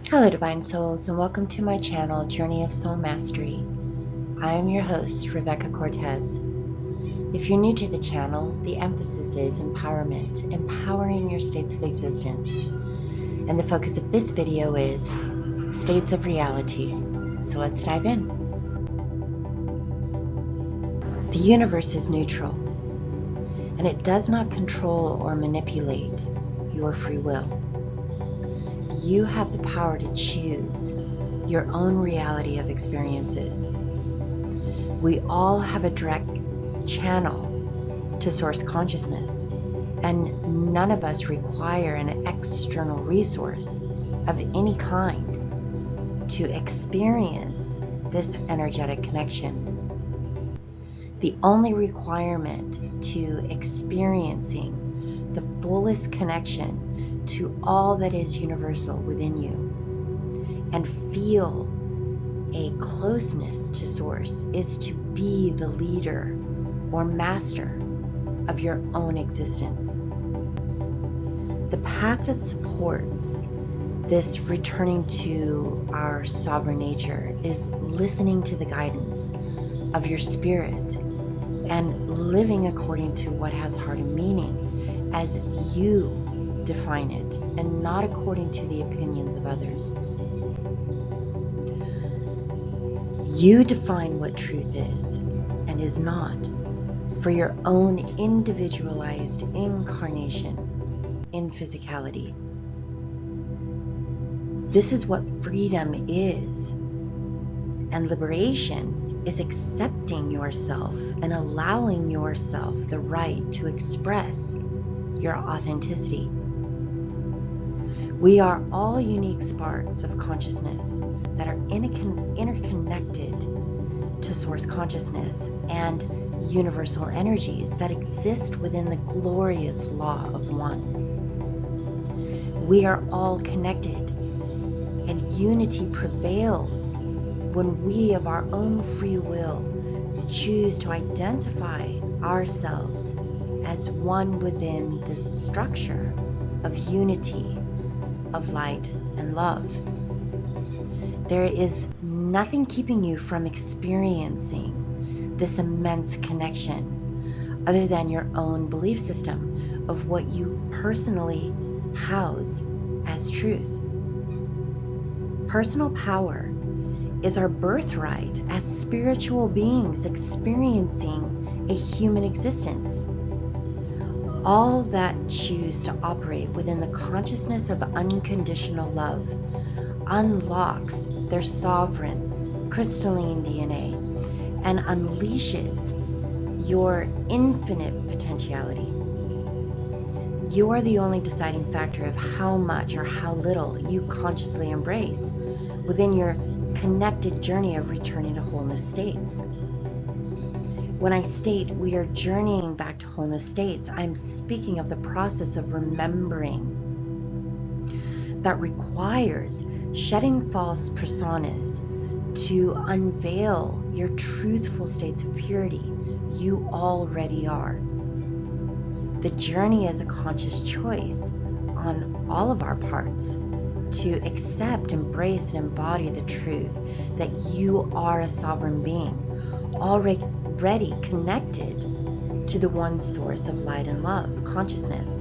Hello Divine Souls, and welcome to my channel, Journey of Soul Mastery. I am your host, Rebekah Cortez. If you're new to the channel, the emphasis is empowerment, empowering your states of existence. And the focus of this video is states of reality. So let's dive in. The universe is neutral, and it does not control or manipulate your free will. You have the power to choose your own reality of experiences. We all have a direct channel to source consciousness, and none of us require an external resource of any kind to experience this energetic connection. The only requirement to experiencing the fullest connection to all that is universal within you and feel a closeness to source is to be the leader or master of your own existence. The path that supports this returning to our sovereign nature is listening to the guidance of your spirit and living according to what has heart and meaning as you define it, and not according to the opinions of others. You define what truth is and is not for your own individualized incarnation in physicality. This is what freedom is, and liberation is accepting yourself and allowing yourself the right to express your authenticity. We are all unique sparks of consciousness that are interconnected to source consciousness and universal energies that exist within the glorious law of one. We are all connected, and unity prevails when we of our own free will choose to identify ourselves as one within the structure of unity, of light and love. There is nothing keeping you from experiencing this immense connection other than your own belief system of what you personally house as truth. Personal power is our birthright as spiritual beings experiencing a human existence. All that choose to operate within the consciousness of unconditional love unlocks their sovereign crystalline DNA and unleashes your infinite potentiality. You are the only deciding factor of how much or how little you consciously embrace within your connected journey of returning to wholeness states. When I state we are journeying back to wholeness states, I'm speaking of the process of remembering that requires shedding false personas to unveil your truthful states of purity you already are. The journey is a conscious choice on all of our parts to accept, embrace, and embody the truth that you are a sovereign being, already connected to the one source of light and love, consciousness,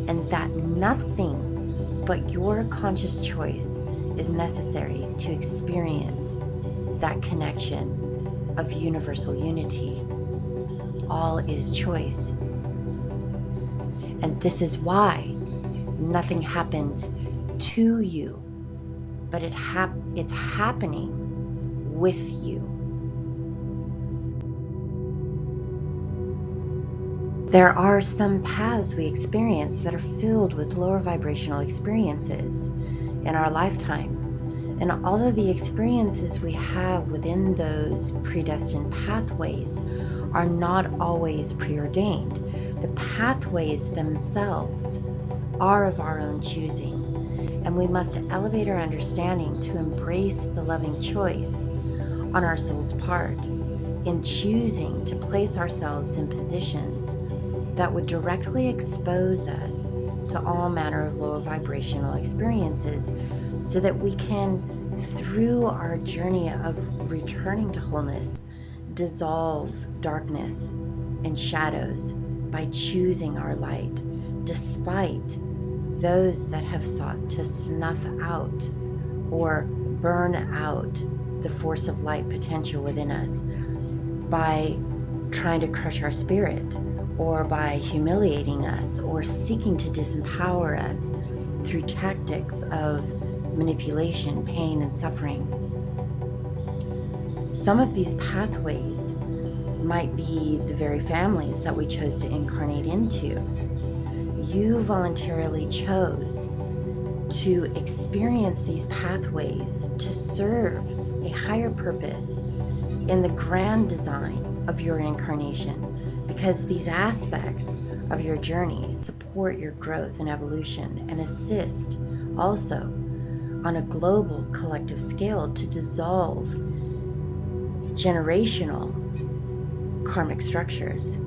and that nothing but your conscious choice is necessary to experience that connection of universal unity. All is choice. And this is why nothing happens to you, but it's happening with you. There are some paths we experience that are filled with lower vibrational experiences in our lifetime. And although the experiences we have within those predestined pathways are not always preordained, the pathways themselves are of our own choosing. And we must elevate our understanding to embrace the loving choice on our soul's part in choosing to place ourselves in positions that would directly expose us to all manner of lower vibrational experiences so that we can, through our journey of returning to wholeness, dissolve darkness and shadows by choosing our light, despite those that have sought to snuff out or burn out the force of light potential within us by trying to crush our spirit, or by humiliating us, or seeking to disempower us through tactics of manipulation, pain, and suffering. Some of these pathways might be the very families that we chose to incarnate into. You voluntarily chose to experience these pathways to serve a higher purpose in the grand design of your incarnation, because these aspects of your journey support your growth and evolution and assist also on a global collective scale to dissolve generational karmic structures.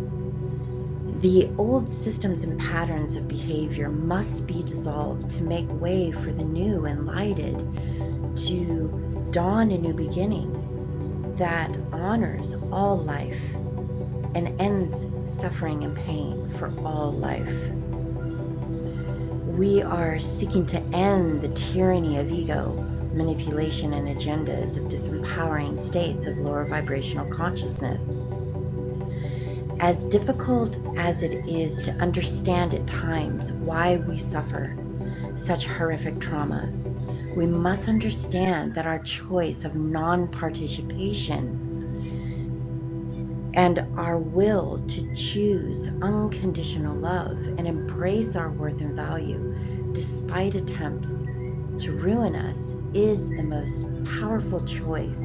The old systems and patterns of behavior must be dissolved to make way for the new and lighted, to dawn a new beginning that honors all life and ends suffering and pain for all life. We are seeking to end the tyranny of ego, manipulation, and agendas of disempowering states of lower vibrational consciousness. As difficult as it is to understand at times why we suffer such horrific trauma, we must understand that our choice of non-participation and our will to choose unconditional love and embrace our worth and value despite attempts to ruin us is the most powerful choice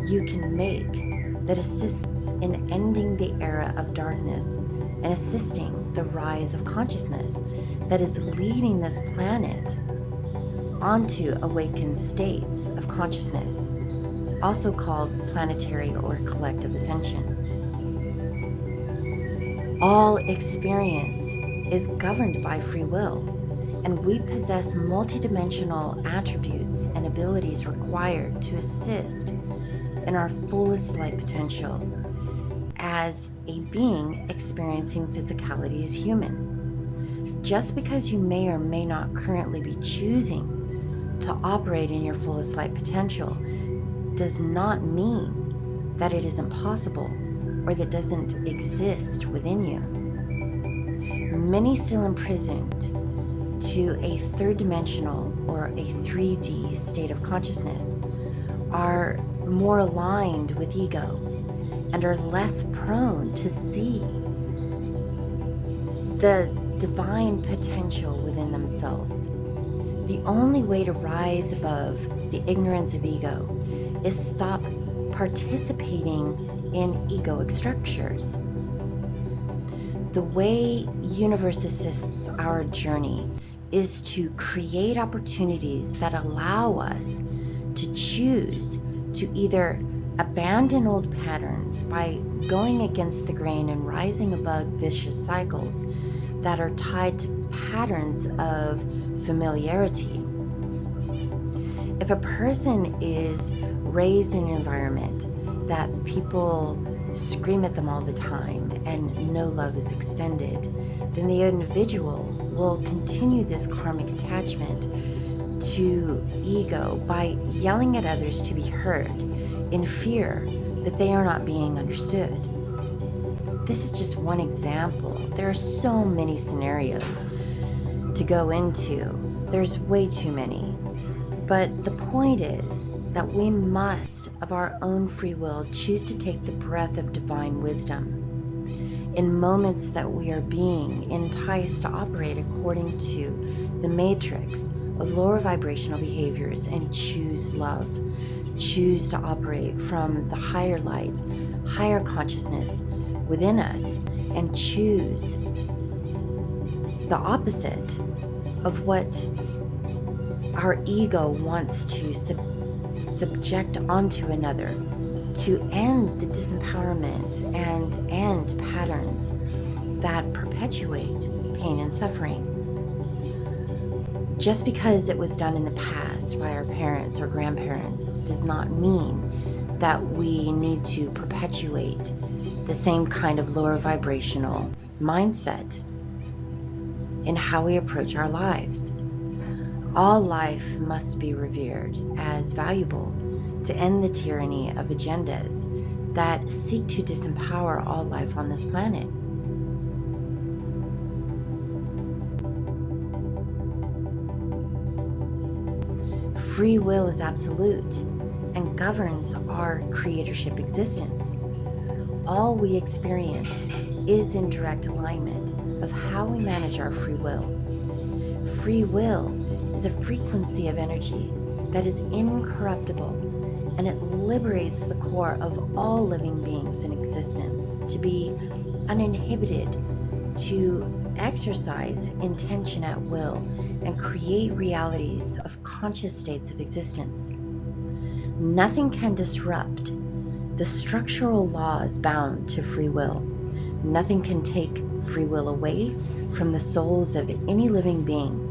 you can make, that assists in ending the era of darkness and assisting the rise of consciousness that is leading this planet onto awakened states of consciousness, also called planetary or collective ascension. All experience is governed by free will, and we possess multidimensional attributes and abilities required to assist in our fullest light potential as a being experiencing physicality as human. Just because you may or may not currently be choosing to operate in your fullest light potential does not mean that it isn't possible or that doesn't exist within you. Many still imprisoned to a third dimensional or a 3D state of consciousness are more aligned with ego and are less prone to see the divine potential within themselves. The only way to rise above the ignorance of ego is stop participating in egoic structures. The way universe assists our journey is to create opportunities that allow us to choose to either abandon old patterns by going against the grain and rising above vicious cycles that are tied to patterns of familiarity. If a person is raised in an environment that people scream at them all the time and no love is extended, then the individual will continue this karmic attachment to ego by yelling at others to be heard in fear that they are not being understood. This is just one example. There are so many scenarios to go into. There's way too many. But the point is that we must, of our own free will, choose to take the breath of divine wisdom in moments that we are being enticed to operate according to the matrix of lower vibrational behaviors and choose love. Choose to operate from the higher light, higher consciousness within us, and choose the opposite of what our ego wants to subject onto another, to end the disempowerment and end patterns that perpetuate pain and suffering. Just because it was done in the past by our parents or grandparents does not mean that we need to perpetuate the same kind of lower vibrational mindset in how we approach our lives. All life must be revered as valuable to end the tyranny of agendas that seek to disempower all life on this planet. Free will is absolute and governs our creatorship existence. All we experience is in direct alignment of how we manage our free will. Free will is a frequency of energy that is incorruptible, and it liberates the core of all living beings in existence to be uninhibited, to exercise intention at will and create realities of conscious states of existence. Nothing can disrupt the structural laws bound to free will. Nothing can take free will away from the souls of any living being.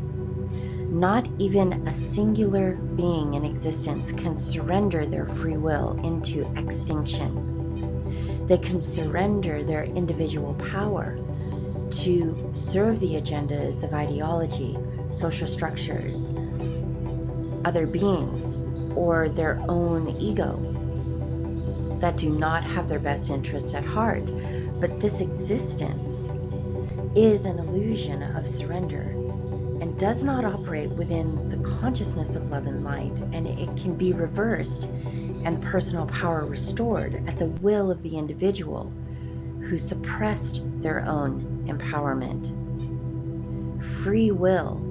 Not even a singular being in existence can surrender their free will into extinction. They can surrender their individual power to serve the agendas of ideology, social structures, other beings, or their own ego that do not have their best interest at heart. But this existence is an illusion of surrender and does not operate within the consciousness of love and light, and it can be reversed and personal power restored at the will of the individual who suppressed their own empowerment. Free will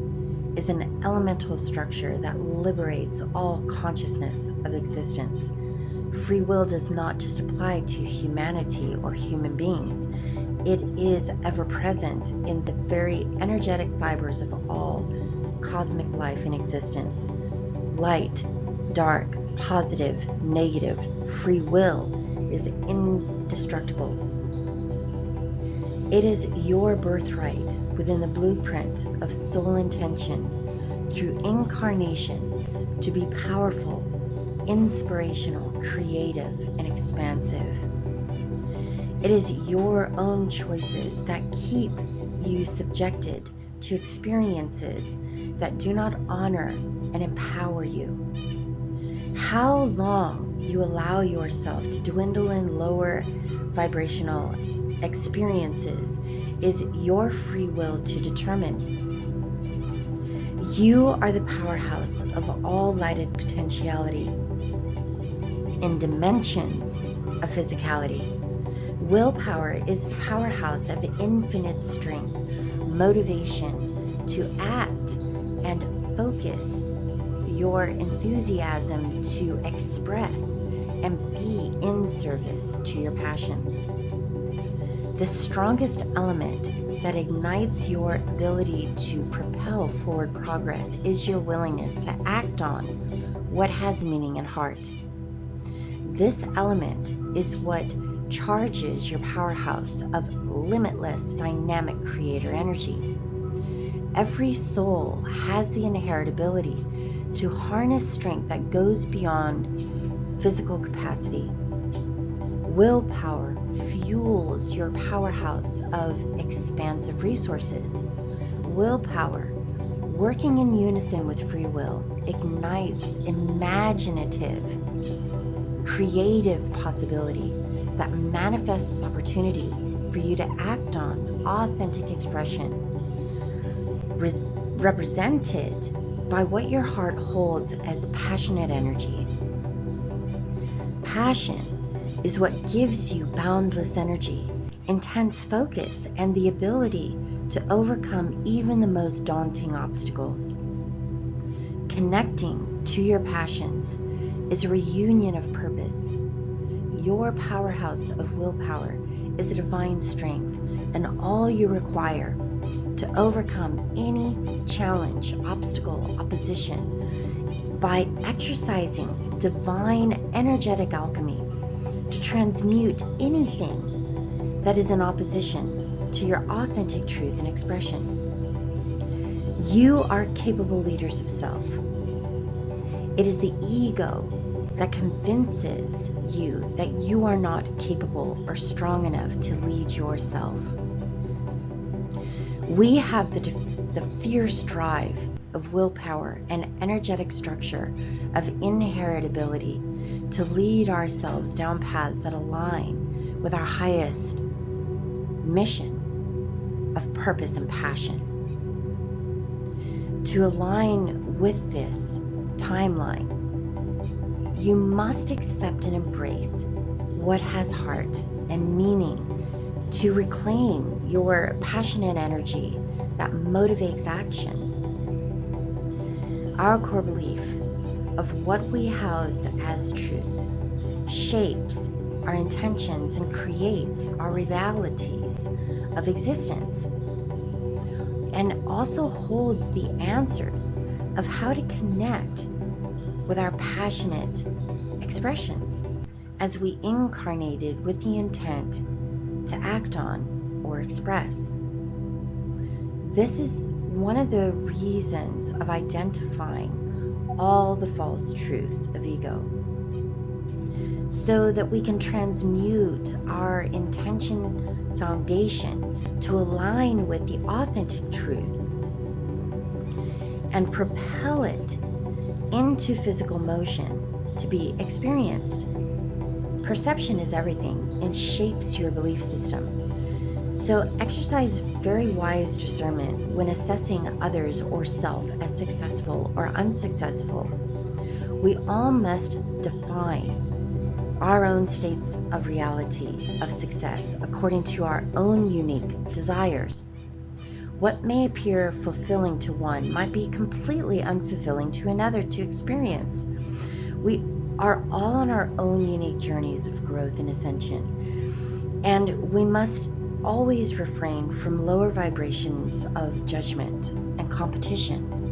is an elemental structure that liberates all consciousness of existence. Free will does not just apply to humanity or human beings. It is ever present in the very energetic fibers of all cosmic life in existence. Light, dark, positive, negative, free will is indestructible. It is your birthright within the blueprint of soul intention through incarnation to be powerful, inspirational, creative, and expansive. It is your own choices that keep you subjected to experiences that do not honor and empower you. How long you allow yourself to dwindle in lower vibrational experiences is your free will to determine. You are the powerhouse of all lighted potentiality in dimensions of physicality. Willpower is the powerhouse of infinite strength, motivation to act and focus your enthusiasm to express and be in service to your passions. The strongest element that ignites your ability to propel forward progress is your willingness to act on what has meaning and heart. This element is what charges your powerhouse of limitless dynamic creator energy. Every soul has the inherent ability to harness strength that goes beyond physical capacity. Willpower fuels your powerhouse of expansive resources. Willpower, working in unison with free will, ignites imaginative, creative possibility that manifests opportunity for you to act on authentic expression, represented by what your heart holds as passionate energy. Passion is what gives you boundless energy, intense focus, and the ability to overcome even the most daunting obstacles. Connecting to your passions is a reunion of purpose. Your powerhouse of willpower is a divine strength, and all you require to overcome any challenge, obstacle, opposition by exercising divine energetic alchemy to transmute anything that is in opposition to your authentic truth and expression. You are capable leaders of self. It is the ego that convinces you that you are not capable or strong enough to lead yourself. We have the fierce drive of willpower and energetic structure of inheritability to lead ourselves down paths that align with our highest mission of purpose and passion. To align with this timeline, you must accept and embrace what has heart and meaning to reclaim your passionate energy that motivates action. Our core belief of what we house as truth shapes our intentions and creates our realities of existence, and also holds the answers of how to connect with our passionate expressions as we incarnated with the intent to act on or express. This is one of the reasons of identifying all the false truths of ego, so that we can transmute our intention foundation to align with the authentic truth and propel it into physical motion to be experienced. Perception is everything and shapes your belief system. So exercise very wise discernment when assessing others or self as successful or unsuccessful. We all must define our own states of reality of success according to our own unique desires. What may appear fulfilling to one might be completely unfulfilling to another to experience. We are all on our own unique journeys of growth and ascension, and we must always refrain from lower vibrations of judgment and competition.